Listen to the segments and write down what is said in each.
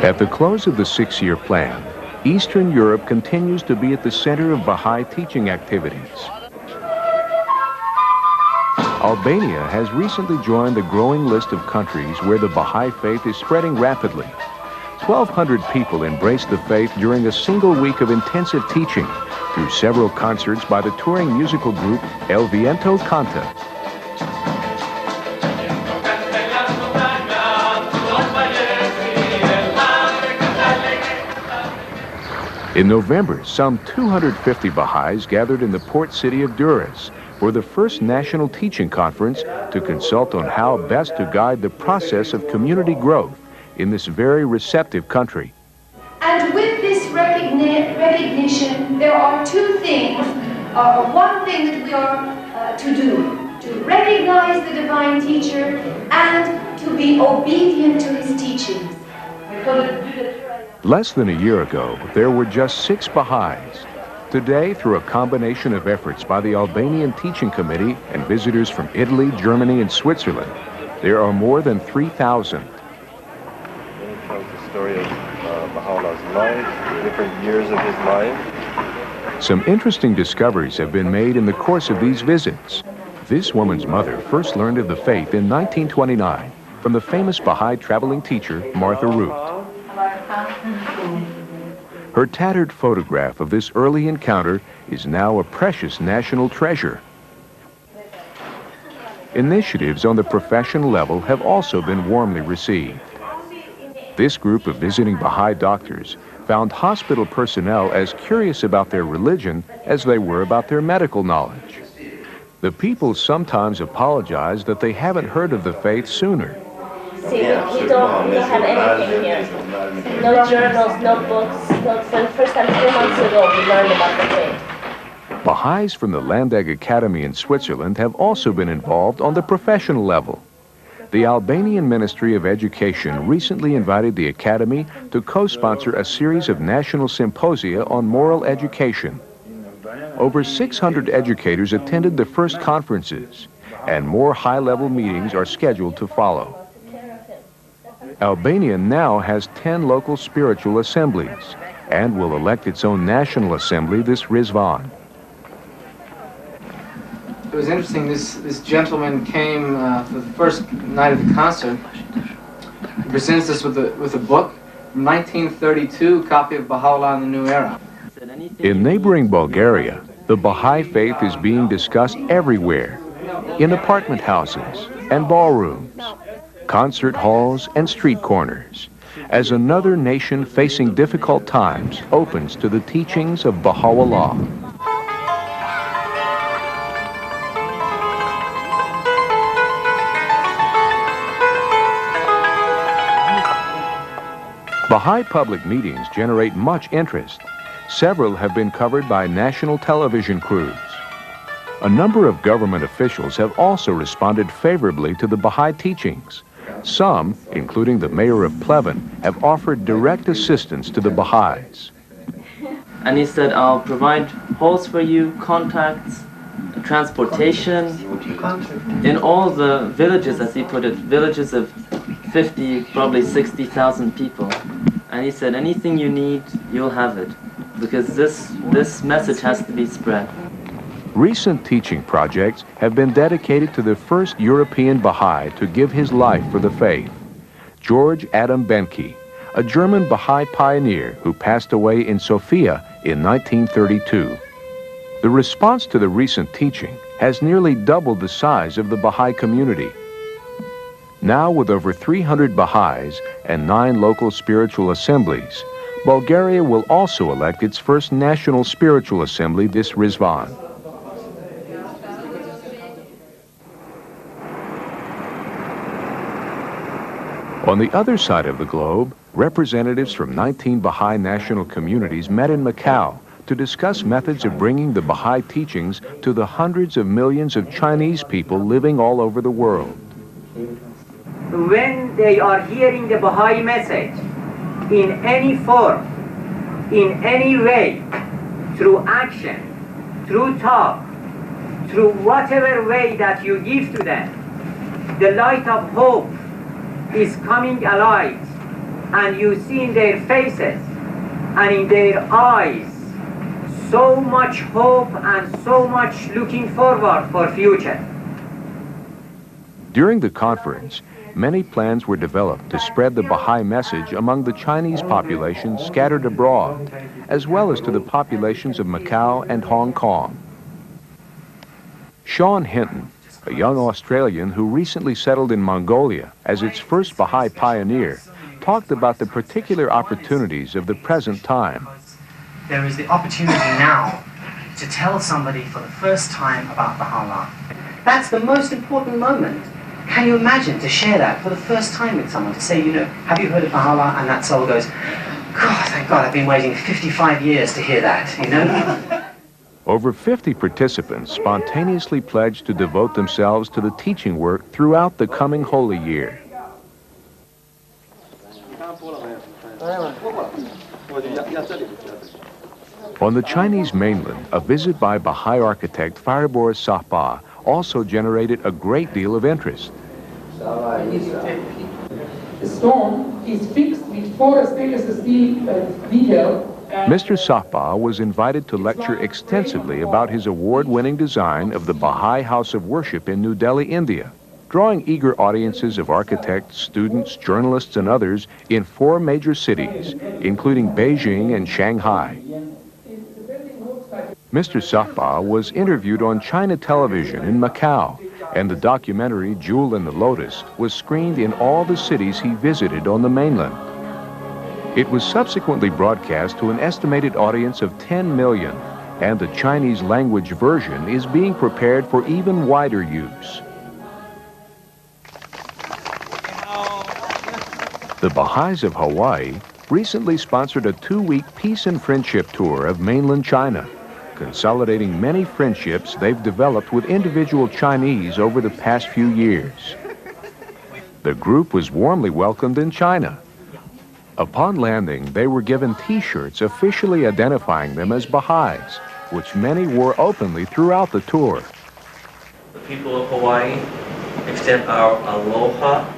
At the close of the 6-year plan, Eastern Europe continues to be at the center of Baha'i teaching activities. Albania has recently joined the growing list of countries where the Baha'i faith is spreading rapidly. 1,200 people embraced the faith during a single week of intensive teaching through several concerts by the touring musical group El Viento Canta. In November, some 250 Baha'is gathered in the port city of Durrës for the first national teaching conference to consult on how best to guide the process of community growth in this very receptive country. And with this recognition, there are two things. One thing that we are to do, to recognize the divine teacher and to be obedient to his teachings. Less than a year ago, there were just 6 Baha'is. Today, through a combination of efforts by the Albanian Teaching Committee and visitors from Italy, Germany, and Switzerland, there are more than 3,000. It tells the story of Baha'u'llah's life, different years of his life. Some interesting discoveries have been made in the course of these visits. This woman's mother first learned of the faith in 1929 from the famous Baha'i traveling teacher, Martha Root. Her tattered photograph of this early encounter is now a precious national treasure. Initiatives on the professional level have also been warmly received. This group of visiting Baha'i doctors found hospital personnel as curious about their religion as they were about their medical knowledge. The people sometimes apologize that they haven't heard of the faith sooner. See, we don't have anything here. No journals, no books. For the first time 3 months ago, we learned about the faith. Baha'is from the Landegg Academy in Switzerland have also been involved on the professional level. The Albanian Ministry of Education recently invited the Academy to co-sponsor a series of national symposia on moral education. Over 600 educators attended the first conferences, and more high-level meetings are scheduled to follow. Albania now has 10 local spiritual assemblies and will elect its own national assembly this Rizvan. It was interesting, this gentleman came for the first night of the concert. He presents us with a book, 1932, copy of Baha'u'llah in the New Era. In neighboring Bulgaria, the Baha'i faith is being discussed everywhere, in apartment houses and ballrooms, concert halls and street corners, as another nation facing difficult times opens to the teachings of Baha'u'llah. Baha'i public meetings generate much interest. Several have been covered by national television crews. A number of government officials have also responded favorably to the Baha'i teachings. Some, including the mayor of Pleven, have offered direct assistance to the Baha'is. And he said, I'll provide halls for you, contacts, transportation, in all the villages, as he put it, villages of 50, probably 60,000 people. And he said, anything you need, you'll have it, because this message has to be spread. Recent teaching projects have been dedicated to the first European Baha'i to give his life for the faith, George Adam Benke, a German Baha'i pioneer who passed away in Sofia in 1932. The response to the recent teaching has nearly doubled the size of the Baha'i community. Now, with over 300 Baha'is and 9 local spiritual assemblies, Bulgaria will also elect its first national spiritual assembly this Rizvan. On the other side of the globe, representatives from 19 Baha'i national communities met in Macau to discuss methods of bringing the Baha'i teachings to the hundreds of millions of Chinese people living all over the world. When they are hearing the Baha'i message in any form, in any way, through action, through talk, through whatever way that you give to them, the light of hope is coming alive and you see in their faces and in their eyes so much hope and so much looking forward for future. During the conference, many plans were developed to spread the Baha'i message among the Chinese population scattered abroad, as well as to the populations of Macau and Hong Kong. Sean Hinton, a young Australian who recently settled in Mongolia as its first Baha'i pioneer, talked about the particular opportunities of the present time. There is the opportunity now to tell somebody for the first time about Baha'u'llah. That's the most important moment. Can you imagine to share that for the first time with someone, to say, you know, have you heard of Baha'u'llah? And that soul goes, God, thank God, I've been waiting 55 years to hear that, you know? Over 50 participants spontaneously pledged to devote themselves to the teaching work throughout the coming Holy Year. On the Chinese mainland, a visit by Baha'i architect Faribor Sahba also generated a great deal of interest. The stone is fixed with 4 stainless steel detail. Mr. Sahba was invited to lecture extensively about his award-winning design of the Baha'i House of Worship in New Delhi, India, drawing eager audiences of architects, students, journalists, and others in 4 major cities, including Beijing and Shanghai. Mr. Sahba was interviewed on China television in Macau, and the documentary Jewel in the Lotus was screened in all the cities he visited on the mainland. It was subsequently broadcast to an estimated audience of 10 million, and the Chinese language version is being prepared for even wider use. The Baha'is of Hawaii recently sponsored a 2-week peace and friendship tour of mainland China, consolidating many friendships they've developed with individual Chinese over the past few years. The group was warmly welcomed in China. Upon landing, they were given T-shirts officially identifying them as Baha'is, which many wore openly throughout the tour. The people of Hawaii extend our aloha.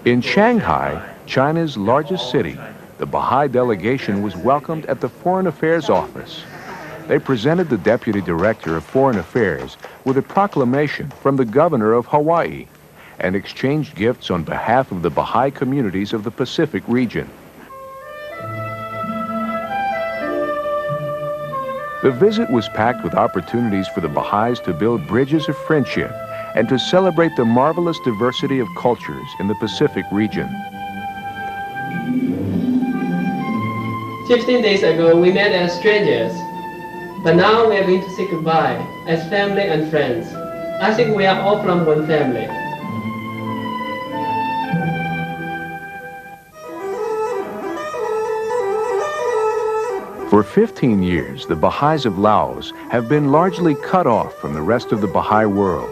In Shanghai, China's largest city, the Baha'i delegation was welcomed at the Foreign Affairs Office. They presented the Deputy Director of Foreign Affairs with a proclamation from the Governor of Hawaii and exchanged gifts on behalf of the Baha'i communities of the Pacific region. The visit was packed with opportunities for the Baha'is to build bridges of friendship and to celebrate the marvelous diversity of cultures in the Pacific region. 15 days ago, we met as strangers, but now we are going to say goodbye as family and friends. I think we are all from one family. For 15 years, the Baha'is of Laos have been largely cut off from the rest of the Baha'i world.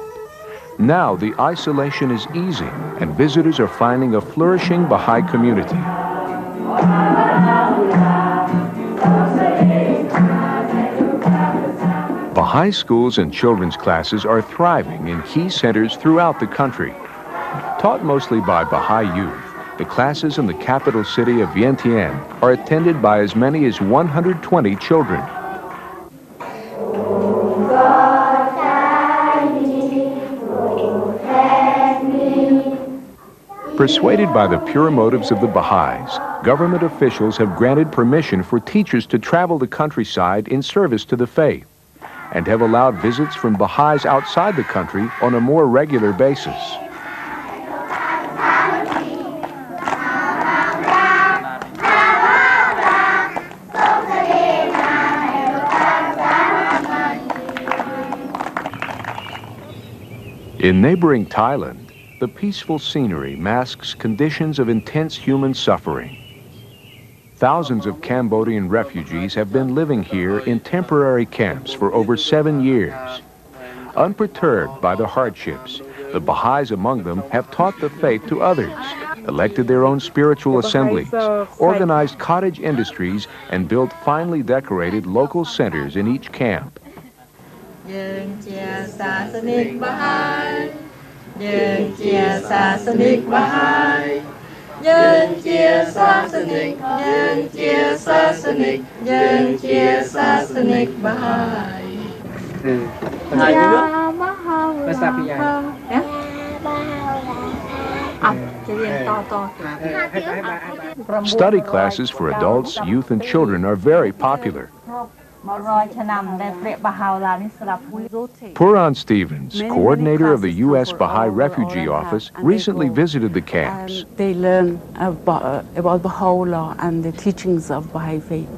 Now the isolation is easing and visitors are finding a flourishing Baha'i community. Baha'i schools and children's classes are thriving in key centers throughout the country. Taught mostly by Baha'i youth, the classes in the capital city of Vientiane are attended by as many as 120 children. Persuaded by the pure motives of the Baha'is, government officials have granted permission for teachers to travel the countryside in service to the faith, and have allowed visits from Baha'is outside the country on a more regular basis. In neighboring Thailand, the peaceful scenery masks conditions of intense human suffering. Thousands of Cambodian refugees have been living here in temporary camps for over 7 years. Unperturbed by the hardships, the Baha'is among them have taught the faith to others, elected their own spiritual assemblies, organized cottage industries, and built finely decorated local centers in each camp. Nhân chia Sasanic, Nhân chia Sasanic, Nhân chia Sasanic Bahá'í. Study classes for adults, youth, and children are very popular. Puran Stevens, coordinator of the U.S. Baha'i Refugee Office, recently visited the camps. They learn about Baha'u'llah and the teachings of Baha'i faith.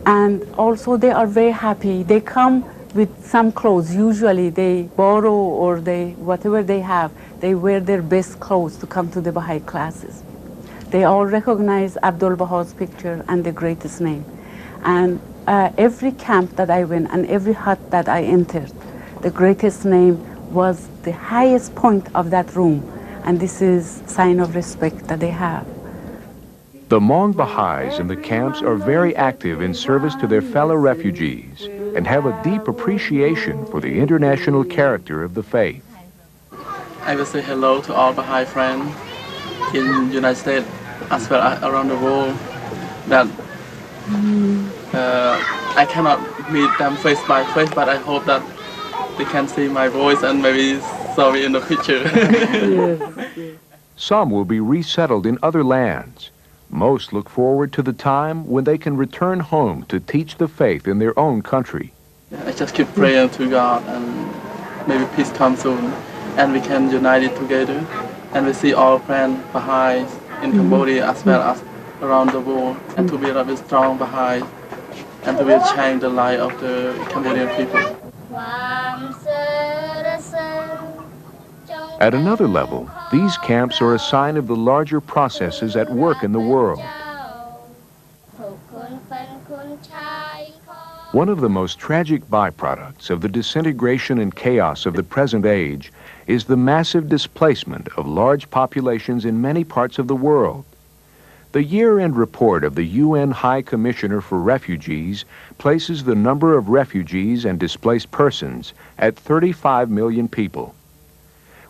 And also they are very happy. They come with some clothes. Usually they borrow or whatever they have, they wear their best clothes to come to the Baha'i classes. They all recognize Abdul Baha's picture and the greatest name. And every camp that I went and every hut that I entered, the greatest name was the highest point of that room. And this is a sign of respect that they have. The Hmong Baha'is in the camps are very active in service to their fellow refugees and have a deep appreciation for the international character of the faith. I will say hello to all Baha'i friends in the United States as well as around the world that I cannot meet them face by face, but I hope that they can see my voice and maybe saw me in the picture. Some will be resettled in other lands. Most look forward to the time when they can return home to teach the faith in their own country. I just keep praying to God and maybe peace comes soon and we can unite it together and we see all friends Baha'is in Cambodia as well as around the world and to be a strong Baha'i and to be change the life of the Cambodian people. At another level, these camps are a sign of the larger processes at work in the world. One of the most tragic byproducts of the disintegration and chaos of the present age is the massive displacement of large populations in many parts of the world. The year-end report of the UN High Commissioner for Refugees places the number of refugees and displaced persons at 35 million people.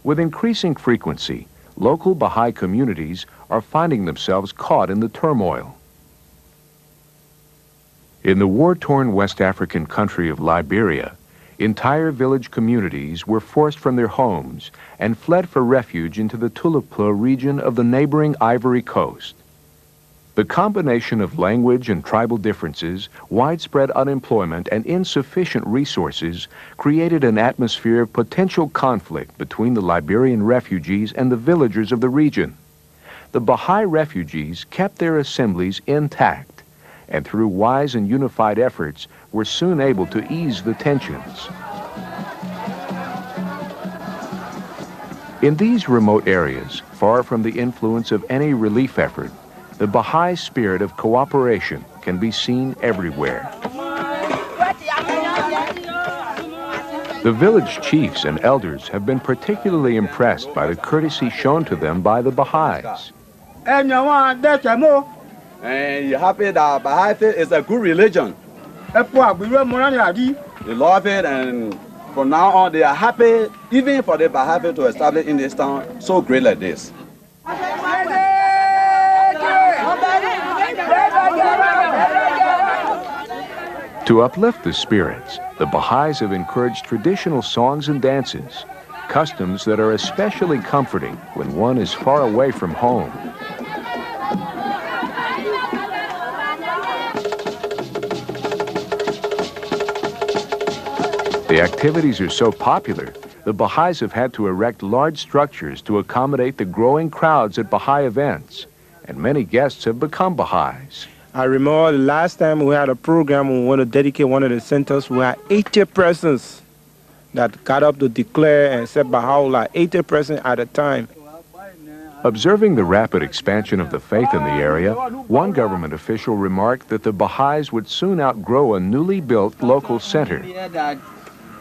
With increasing frequency, local Baha'i communities are finding themselves caught in the turmoil. In the war-torn West African country of Liberia, entire village communities were forced from their homes and fled for refuge into the Tulapla region of the neighboring Ivory Coast. The combination of language and tribal differences, widespread unemployment, and insufficient resources created an atmosphere of potential conflict between the Liberian refugees and the villagers of the region. The Baha'i refugees kept their assemblies intact, and through wise and unified efforts were soon able to ease the tensions. In these remote areas, far from the influence of any relief effort, the Baha'i spirit of cooperation can be seen everywhere. The village chiefs and elders have been particularly impressed by the courtesy shown to them by the Baha'is. And you're happy that Baha'i faith is a good religion. They love it, and from now on they are happy even for the Baha'i faith to establish in this town so great like this. To uplift the spirits, the Baha'is have encouraged traditional songs and dances, customs that are especially comforting when one is far away from home. The activities are so popular, the Baha'is have had to erect large structures to accommodate the growing crowds at Baha'i events, and many guests have become Baha'is. I remember the last time we had a program, we wanted to dedicate one of the centers, we had 80 persons that got up to declare and said Baha'u'llah, 80 persons at a time. Observing the rapid expansion of the faith in the area, one government official remarked that the Baha'is would soon outgrow a newly built local center.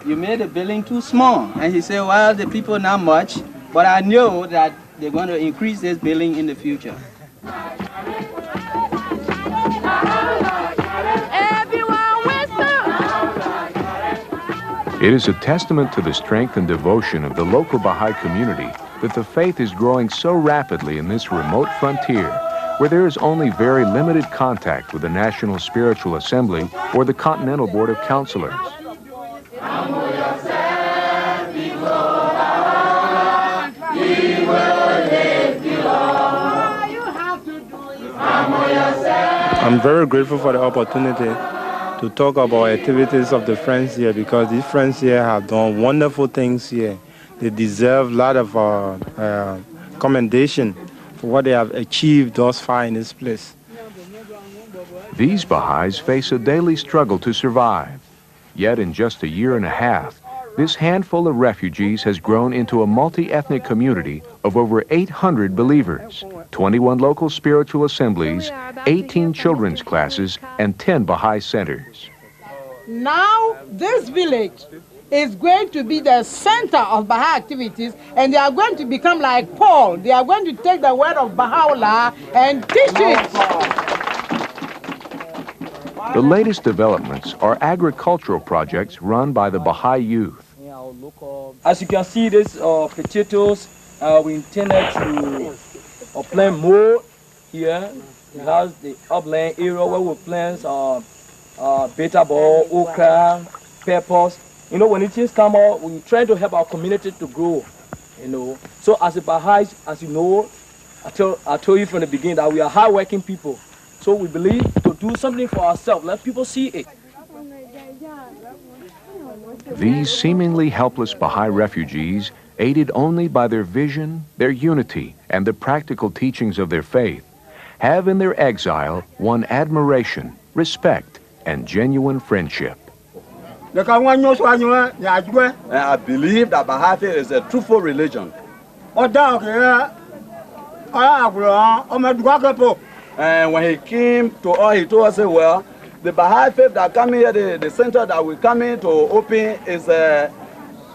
You made the building too small. And he said, well, the people not much, but I know that they're going to increase this building in the future. It is a testament to the strength and devotion of the local Baha'i community that the faith is growing so rapidly in this remote frontier where there is only very limited contact with the National Spiritual Assembly or the Continental Board of Counselors. I'm very grateful for the opportunity to talk about activities of the friends here, because these friends here have done wonderful things here. They deserve a lot of commendation for what they have achieved thus far in this place. These Baha'is face a daily struggle to survive. Yet in just a year and a half, this handful of refugees has grown into a multi-ethnic community of over 800 believers, 21 local spiritual assemblies, 18 children's classes, and 10 Baha'i centers. Now this village is going to be the center of Baha'i activities, and they are going to become like Paul. They are going to take the word of Baha'u'llah and teach it. The latest developments are agricultural projects run by the Baha'i youth. As you can see, these potatoes, we intended to plant more here. It has the upland area where we plant beta ball, okra, peppers. You know, when it is come out, we try to help our community to grow, you know. So as a Baha'is, as you know, I told you from the beginning that we are hard-working people. So we believe to do something for ourselves, let people see it. These seemingly helpless Baha'i refugees, aided only by their vision, their unity, and the practical teachings of their faith, have in their exile won admiration, respect, and genuine friendship. And I believe that Baha'i faith is a truthful religion. And when he came to us, he told us, well, the Baha'i faith that come here, the center that we come in to open is a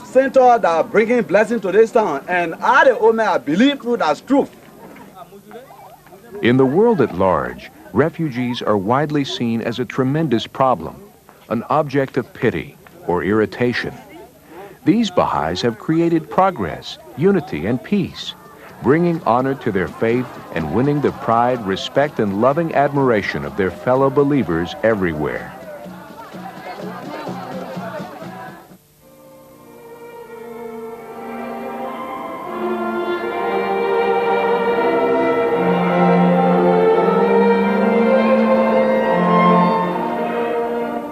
center that bringing blessing to this town. And I believe through that's truth. In the world at large, refugees are widely seen as a tremendous problem, an object of pity or irritation. These Baha'is have created progress, unity, and peace, bringing honor to their faith and winning the pride, respect, and loving admiration of their fellow believers everywhere.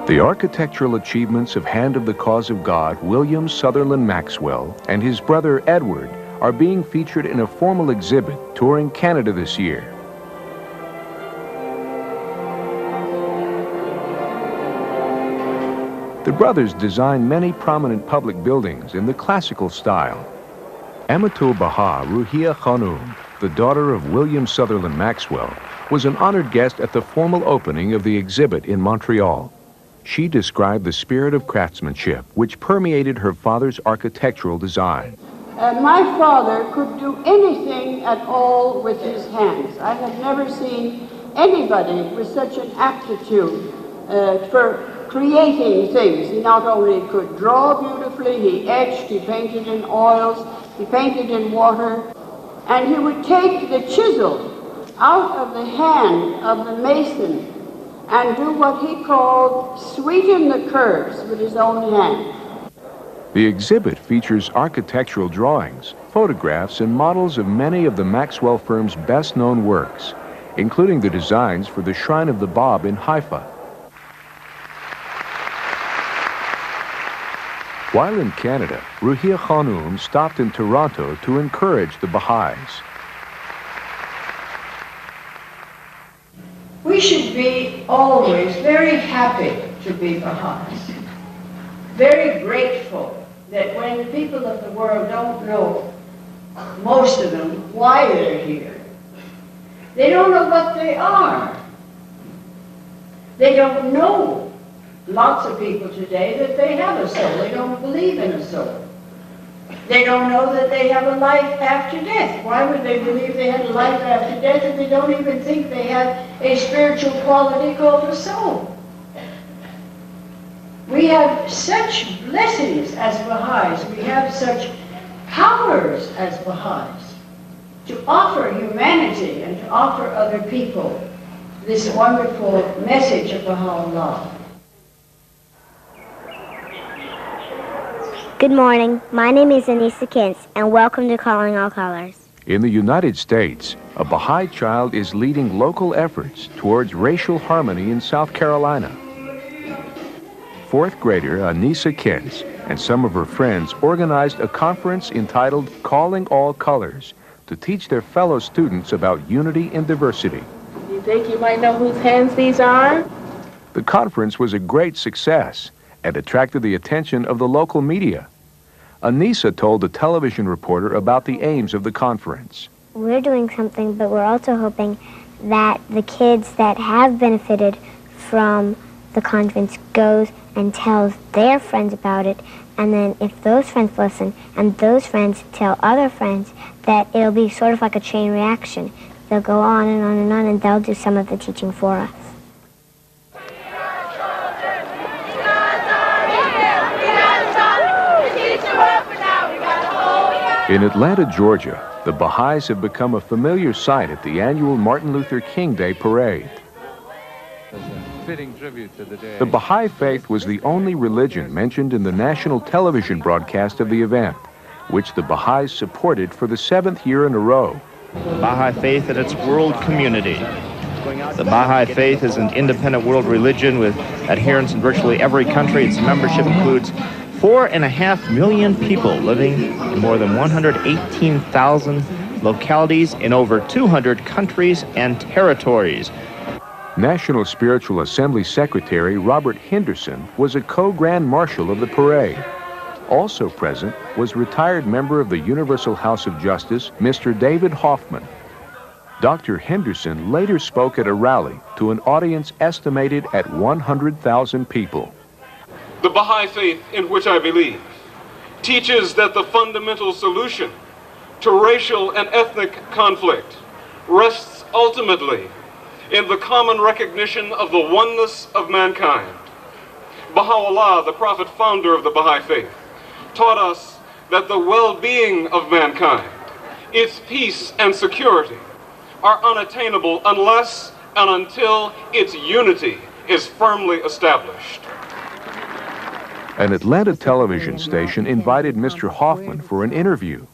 The architectural achievements of Hand of the Cause of God, William Sutherland Maxwell, and his brother Edward are being featured in a formal exhibit touring Canada this year. The brothers designed many prominent public buildings in the classical style. Amatul Baha Ruhiyyih Khanum, the daughter of William Sutherland Maxwell, was an honored guest at the formal opening of the exhibit in Montreal. She described the spirit of craftsmanship which permeated her father's architectural design. My father could do anything at all with his hands. I have never seen anybody with such an aptitude for creating things. He not only could draw beautifully, he etched, he painted in oils, he painted in water, and he would take the chisel out of the hand of the mason and do what he called sweeten the curves with his own hand. The exhibit features architectural drawings, photographs, and models of many of the Maxwell firm's best-known works, including the designs for the Shrine of the Bab in Haifa. While in Canada, Ruhiyyih Khanum stopped in Toronto to encourage the Baha'is. We should be always very happy to be Baha'is, very grateful that when the people of the world don't know, most of them, why they're here. They don't know what they are. They don't know, lots of people today, that they have a soul. They don't believe in a soul. They don't know that they have a life after death. Why would they believe they had a life after death if they don't even think they have a spiritual quality called a soul? We have such blessings as Baha'is. We have such powers as Baha'is to offer humanity and to offer other people this wonderful message of Baha'u'llah. Good morning. My name is Anissa Kintz, and welcome to Calling All Colors. In the United States, a Baha'i child is leading local efforts towards racial harmony in South Carolina. Fourth grader Anissa Kintz and some of her friends organized a conference entitled Calling All Colors to teach their fellow students about unity and diversity. You think you might know whose hands these are? The conference was a great success and attracted the attention of the local media. Anissa told a television reporter about the aims of the conference. We're doing something, but we're also hoping that the kids that have benefited from the conference goes and tells their friends about it, and then if those friends listen and those friends tell other friends, that it'll be sort of like a chain reaction. They'll go on and on and on, and they'll do some of the teaching for us. In Atlanta, Georgia, the Baha'is have become a familiar sight at the annual Martin Luther King Day parade. The Baha'i faith was the only religion mentioned in the national television broadcast of the event, which the Baha'is supported for the 7th year in a row. The Baha'i faith and its world community. The Baha'i faith is an independent world religion with adherents in virtually every country. Its membership includes 4.5 million people living in more than 118,000 localities in over 200 countries and territories. National Spiritual Assembly Secretary Robert Henderson was a co-grand marshal of the parade. Also present was retired member of the Universal House of Justice, Mr. David Hoffman. Dr. Henderson later spoke at a rally to an audience estimated at 100,000 people. The Baha'i faith in which I believe teaches that the fundamental solution to racial and ethnic conflict rests ultimately in the common recognition of the oneness of mankind. Baha'u'llah, the prophet founder of the Baha'i faith, taught us that the well-being of mankind, its peace and security, are unattainable unless and until its unity is firmly established. An Atlanta television station invited Mr. Hoffman for an interview.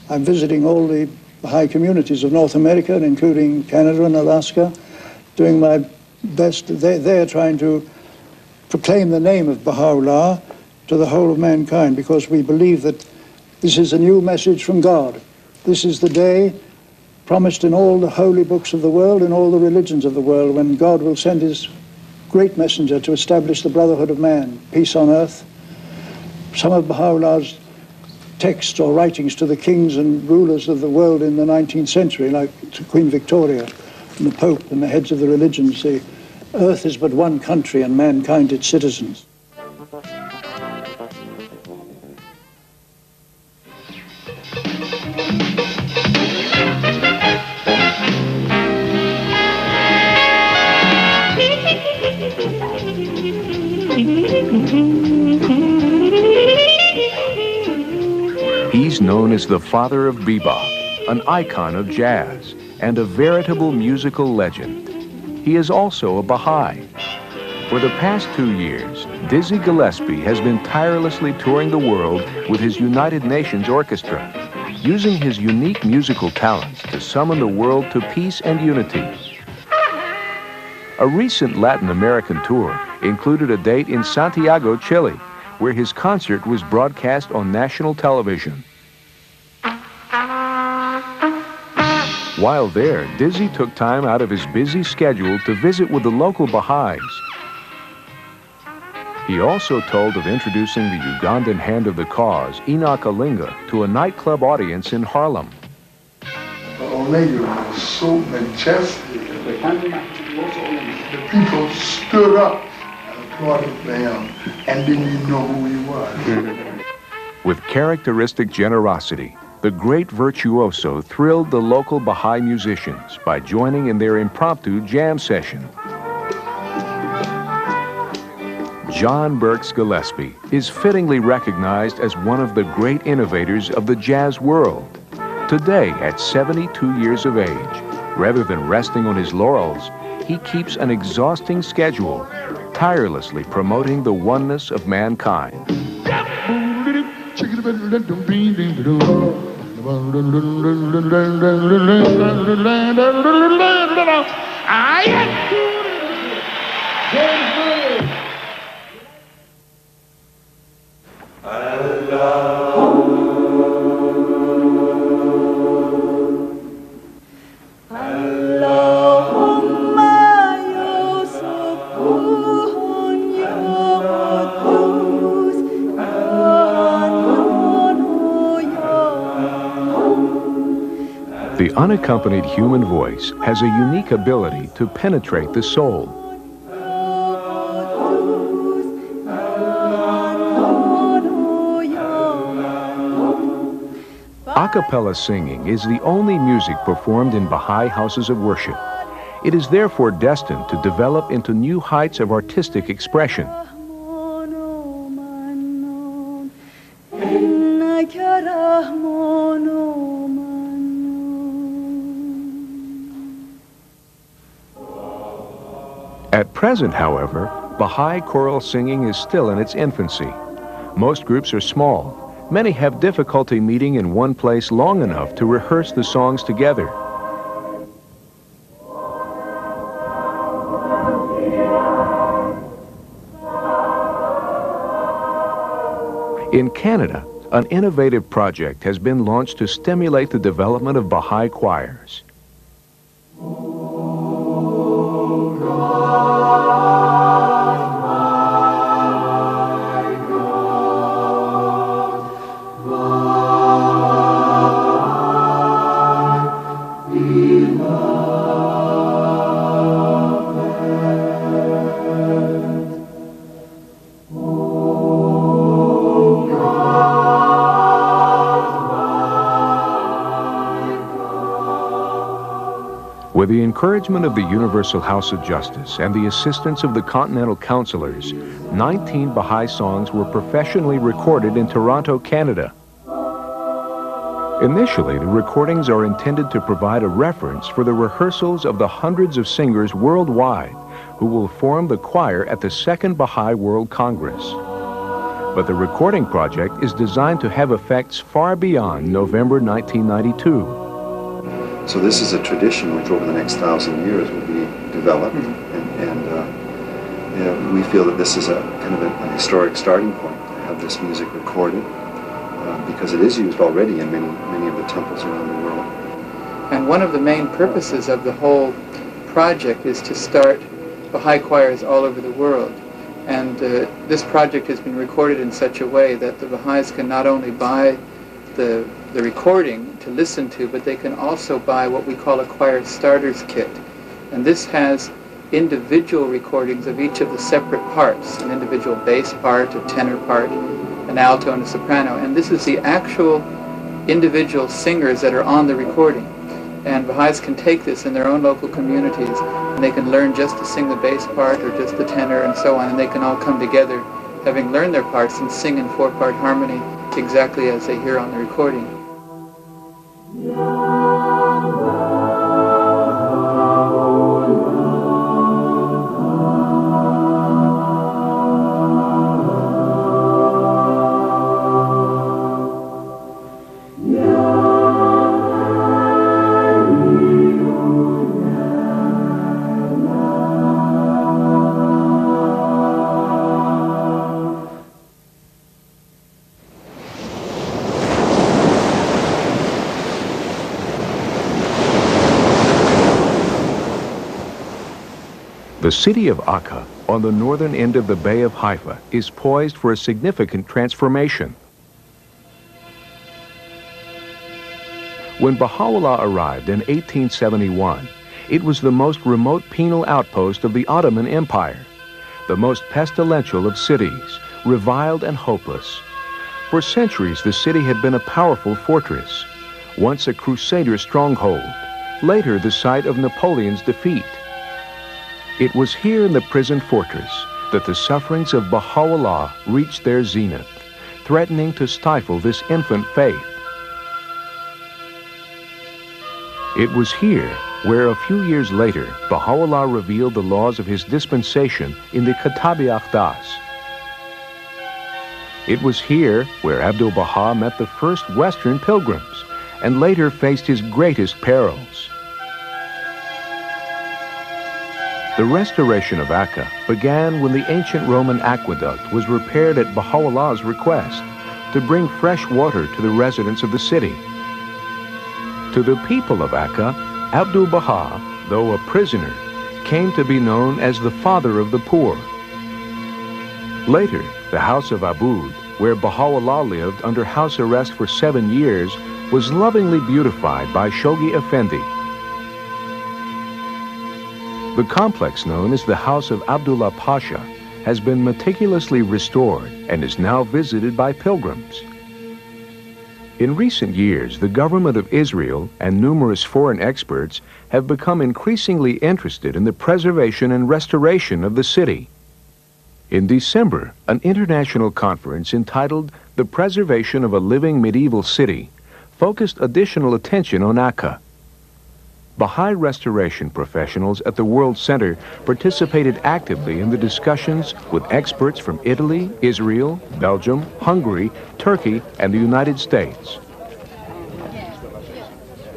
I'm visiting all the Baha'i communities of North America, including Canada and Alaska, doing my best. They're trying to proclaim the name of Baha'u'llah to the whole of mankind, because we believe that this is a new message from God. This is the day promised in all the holy books of the world, in all the religions of the world, when God will send his great messenger to establish the brotherhood of man, peace on earth. Some of Baha'u'llah's texts or writings to the kings and rulers of the world in the 19th century, like to Queen Victoria and the Pope and the heads of the religions, say, earth is but one country and mankind its citizens. He's known as the father of bebop, an icon of jazz, and a veritable musical legend. He is also a Baha'i. For the past 2 years, Dizzy Gillespie has been tirelessly touring the world with his United Nations Orchestra, using his unique musical talents to summon the world to peace and unity. A recent Latin American tour included a date in Santiago, Chile, where his concert was broadcast on national television. While there, Dizzy took time out of his busy schedule to visit with the local Baha'is. He also told of introducing the Ugandan Hand of the Cause, Enoch Alinga, to a nightclub audience in Harlem. Olinga was so majestic. The people stood up and applauded for him and didn't even know who he was. With characteristic generosity, the great virtuoso thrilled the local Baha'i musicians by joining in their impromptu jam session. John Burks Gillespie is fittingly recognized as one of the great innovators of the jazz world. Today, at 72 years of age, rather than resting on his laurels, he keeps an exhausting schedule, tirelessly promoting the oneness of mankind. The unaccompanied human voice has a unique ability to penetrate the soul. A cappella singing is the only music performed in Baha'i houses of worship. It is therefore destined to develop into new heights of artistic expression. At present, however, Baha'i choral singing is still in its infancy. Most groups are small. Many have difficulty meeting in one place long enough to rehearse the songs together. In Canada, an innovative project has been launched to stimulate the development of Baha'i choirs. With the encouragement of the Universal House of Justice and the assistance of the Continental Counselors, 19 Baha'i songs were professionally recorded in Toronto, Canada. Initially, the recordings are intended to provide a reference for the rehearsals of the hundreds of singers worldwide who will form the choir at the Second Baha'i World Congress. But the recording project is designed to have effects far beyond November 1992. So this is a tradition which over the next 1,000 years will be developed, and we feel that this is a kind of a historic starting point to have this music recorded, because it is used already in many of the temples around the world. And one of the main purposes of the whole project is to start Baha'i choirs all over the world. And this project has been recorded in such a way that the Baha'is can not only buy the recording to listen to, but they can also buy what we call a choir starters kit. And this has individual recordings of each of the separate parts, an individual bass part, a tenor part, an alto and a soprano. And this is the actual individual singers that are on the recording. And Baha'is can take this in their own local communities, and they can learn just to sing the bass part or just the tenor and so on, and they can all come together, having learned their parts, and sing in four-part harmony exactly as they hear on the recording. The city of Akka, on the northern end of the Bay of Haifa, is poised for a significant transformation. When Baha'u'llah arrived in 1871, it was the most remote penal outpost of the Ottoman Empire, the most pestilential of cities, reviled and hopeless. For centuries, the city had been a powerful fortress, once a Crusader stronghold, later the site of Napoleon's defeat. It was here in the prison fortress that the sufferings of Baha'u'llah reached their zenith, threatening to stifle this infant faith. It was here where a few years later, Baha'u'llah revealed the laws of his dispensation in the Kitab-i-Aqdas. It was here where Abdu'l-Baha met the first Western pilgrims and later faced his greatest perils. The restoration of Akka began when the ancient Roman aqueduct was repaired at Baha'u'llah's request to bring fresh water to the residents of the city. To the people of Akka, Abdu'l-Baha, though a prisoner, came to be known as the father of the poor. Later, the house of Abud, where Baha'u'llah lived under house arrest for 7 years, was lovingly beautified by Shoghi Effendi. The complex known as the House of Abdullah Pasha has been meticulously restored and is now visited by pilgrims. In recent years, the government of Israel and numerous foreign experts have become increasingly interested in the preservation and restoration of the city. In December, an international conference entitled The Preservation of a Living Medieval City focused additional attention on Akka. Baha'i restoration professionals at the World Center participated actively in the discussions with experts from Italy, Israel, Belgium, Hungary, Turkey, and the United States.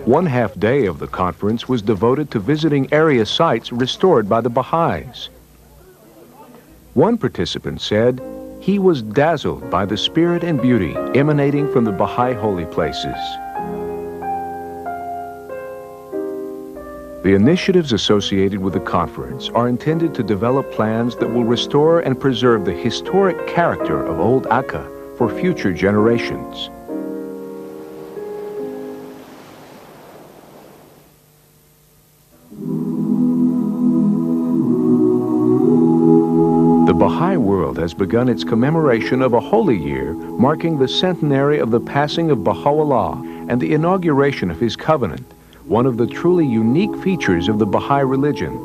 One half day of the conference was devoted to visiting area sites restored by the Baha'is. One participant said he was dazzled by the spirit and beauty emanating from the Baha'i holy places. The initiatives associated with the conference are intended to develop plans that will restore and preserve the historic character of Old Akka for future generations. The Baha'i world has begun its commemoration of a holy year marking the centenary of the passing of Baha'u'llah and the inauguration of his covenant, one of the truly unique features of the Baha'i religion.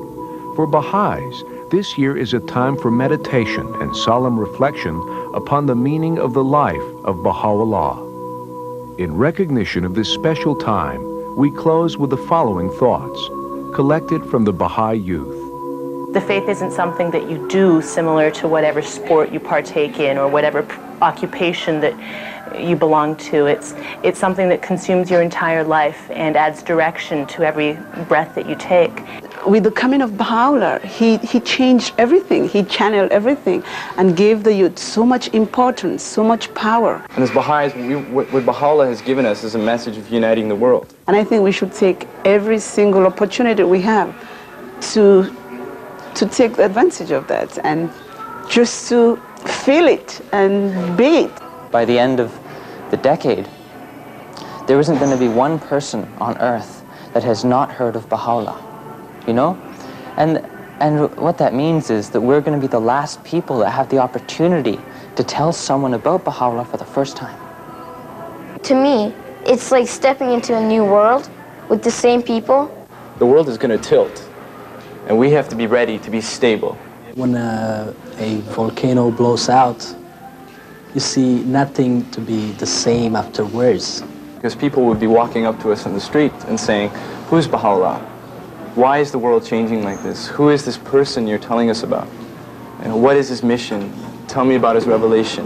For Baha'is, this year is a time for meditation and solemn reflection upon the meaning of the life of Baha'u'llah. In recognition of this special time, we close with the following thoughts, collected from the Baha'i youth. The faith isn't something that you do similar to whatever sport you partake in or whatever occupation that you belong to. It's something that consumes your entire life and adds direction to every breath that you take. With the coming of Baha'u'llah, he changed everything. He channeled everything and gave the youth so much importance, so much power. And as Baha'is, what Baha'u'llah has given us is a message of uniting the world. And I think we should take every single opportunity we have to take advantage of that and just to feel it and be it. By the end of the decade, there isn't going to be one person on earth that has not heard of Baha'u'llah, you know? And what that means is that we're going to be the last people that have the opportunity to tell someone about Baha'u'llah for the first time. To me, it's like stepping into a new world with the same people. The world is going to tilt, and we have to be ready to be stable. When a volcano blows out, you see nothing to be the same afterwards. Because people would be walking up to us in the street and saying, who's Baha'u'llah? Why is the world changing like this? Who is this person you're telling us about? And what is his mission? Tell me about his revelation.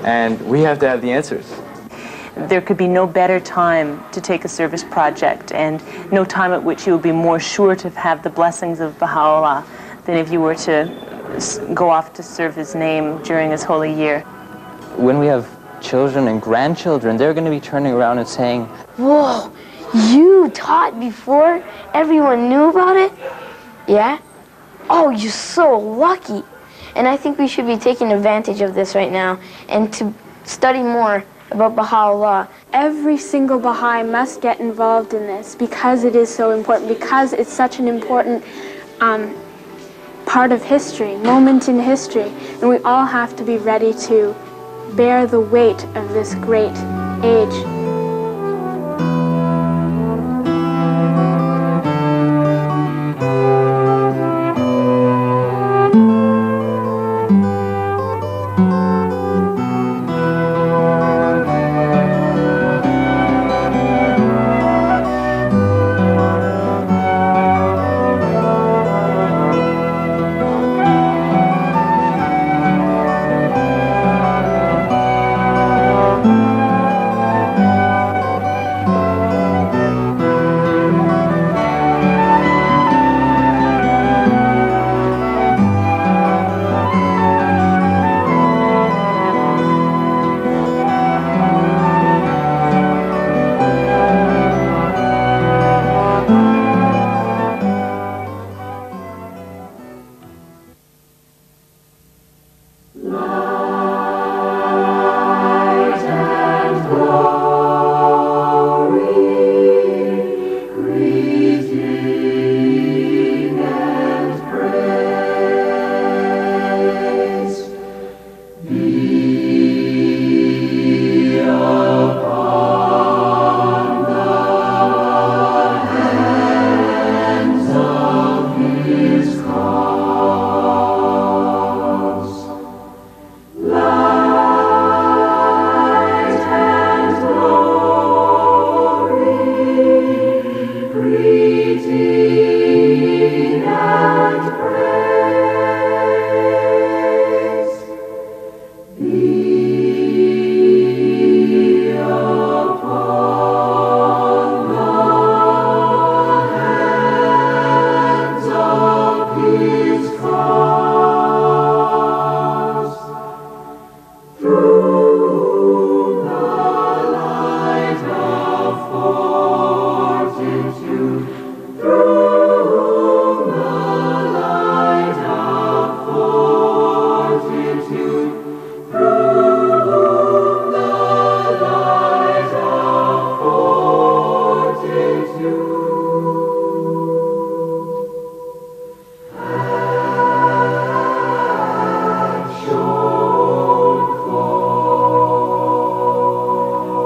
And we have to have the answers. There could be no better time to take a service project and no time at which you would be more sure to have the blessings of Baha'u'llah than if you were to go off to serve his name during his holy year. When we have children and grandchildren, they're going to be turning around and saying, "Whoa, you taught before everyone knew about it?" Yeah? Oh, you're so lucky. And I think we should be taking advantage of this right now and to study more about Baha'u'llah. Every single Baha'i must get involved in this because it is so important, because it's such an important part of history, moment in history, and we all have to be ready to bear the weight of this great age.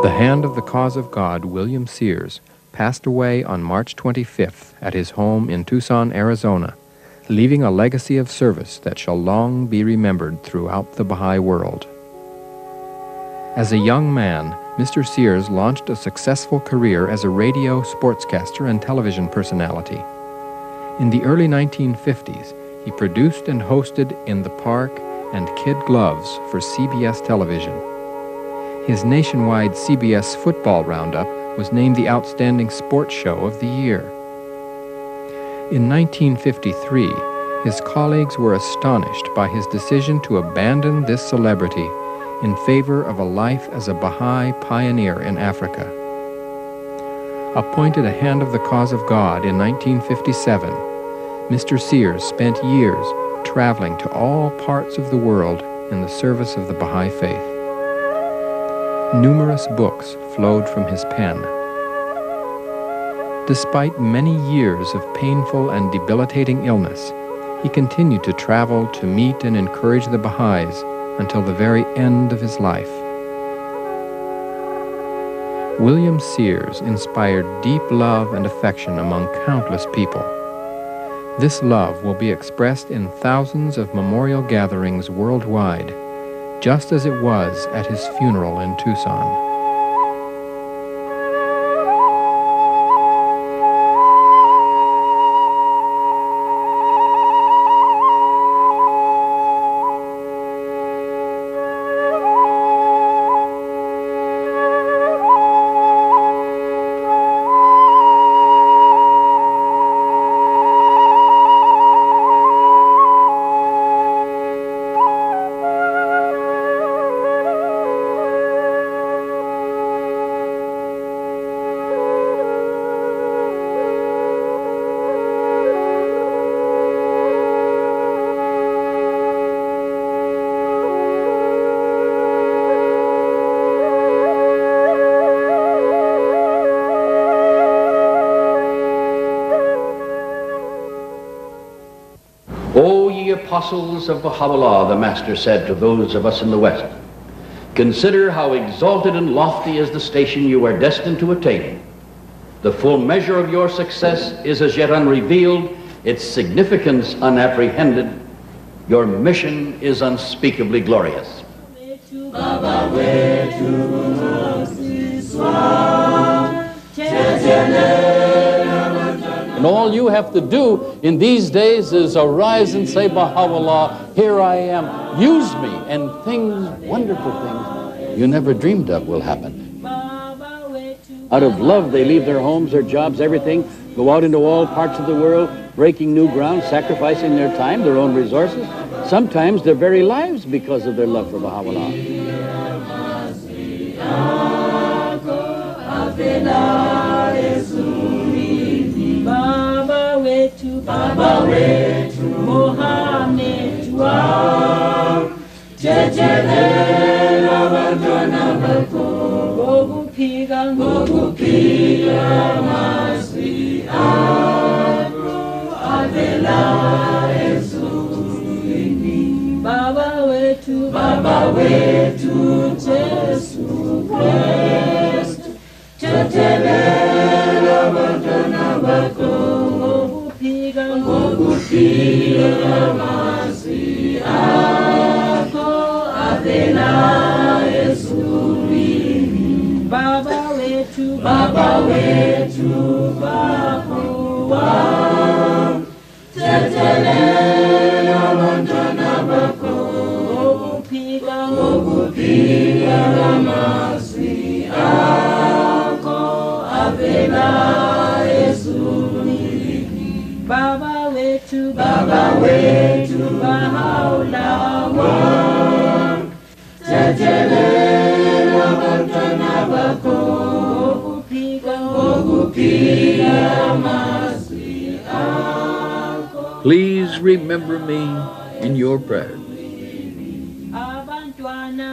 The hand of the cause of God, William Sears, passed away on March 25th at his home in Tucson, Arizona, leaving a legacy of service that shall long be remembered throughout the Baha'i world. As a young man, Mr. Sears launched a successful career as a radio sportscaster and television personality. In the early 1950s, he produced and hosted In the Park and Kid Gloves for CBS television. His nationwide CBS Football Roundup was named the Outstanding Sports Show of the Year. In 1953, his colleagues were astonished by his decision to abandon this celebrity in favor of a life as a Baha'i pioneer in Africa. Appointed a Hand of the Cause of God in 1957, Mr. Sears spent years traveling to all parts of the world in the service of the Baha'i faith. Numerous books flowed from his pen. Despite many years of painful and debilitating illness, he continued to travel to meet and encourage the Baha'is until the very end of his life. William Sears inspired deep love and affection among countless people. This love will be expressed in thousands of memorial gatherings worldwide, just as it was at his funeral in Tucson. O ye apostles of Baha'u'llah, the Master said to those of us in the West, consider how exalted and lofty is the station you are destined to attain. The full measure of your success is as yet unrevealed, its significance unapprehended. Your mission is unspeakably glorious. And all you have to do in these days is arise and say, Baha'u'llah, here I am, use me, and things, wonderful things you never dreamed of will happen. Out of love, they leave their homes, their jobs, everything, go out into all parts of the world, breaking new ground, sacrificing their time, their own resources, sometimes their very lives because of their love for Baha'u'llah. Baba wetu Mohamed wa jejelela wajana wako gokupiga maswi ako avela ezulini Baba wetu Jesu Kristu jejelela wajana wako Gokupiga maswi ako avela ezulini Baba wetu Bahuwa Tetelela abantwana bakho ngokuphika amazwi akho avela ezulwini. Baba wethu Baha'u'llah, tetelela abantwana bakho ngokuphika amazwi akho. Please remember me in your prayers. Abantwana